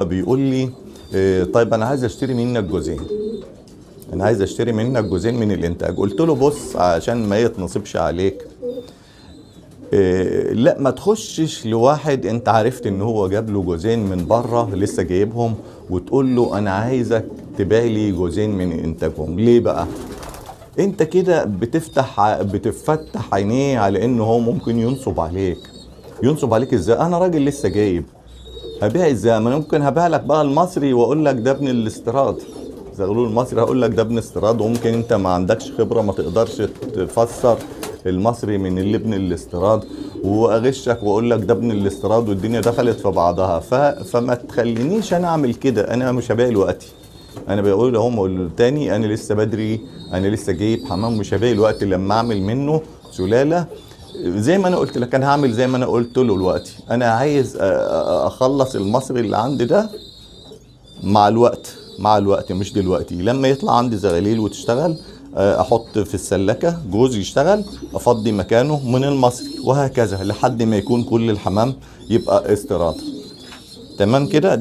بيقول لي طيب انا عايز اشتري منك جوزين. انا عايز اشتري منك جوزين من الانتاج. قلت له بص عشان ما يتنصبش عليك، لا ما تخشش لواحد انت عرفت ان هو جاب له جوزين من بره لسه جايبهم وتقول له انا عايزك تبيع لي جوزين من انتاجهم. ليه بقى؟ انت كده بتفتح عينيه على انه هو ممكن ينصب عليك. ينصب عليك ازاي؟ انا راجل لسه جايب، هبيع ازاي؟ ما أنا ممكن هبيع لك بقى المصري واقول لك ده ابن الاستيراد، زي يقولوا المصري هقول لك ده ابن استيراد، وممكن انت ما عندكش خبره ما تقدرش تفسر المصري من اللي ابن الاستيراد، واغشك واقول لك ده ابن الاستيراد والدنيا دخلت في بعضها. فما تخلينيش انا اعمل كده، انا مش هبيع دلوقتي. انا بقول لهم تاني انا لسه بدري، انا لسه جايب حمام، مش هبيع الوقت لما اعمل منه سلاله. زي ما انا قلت لك انا هعمل زي ما انا قلت له دلوقتي، انا عايز اخلص المصري اللي عندي ده مع الوقت، مع الوقت مش دلوقتي. لما يطلع عندي زغاليل وتشتغل احط في السلكه جوز يشتغل، افضي مكانه من المصري، وهكذا لحد ما يكون كل الحمام يبقى استيراد. تمام كده.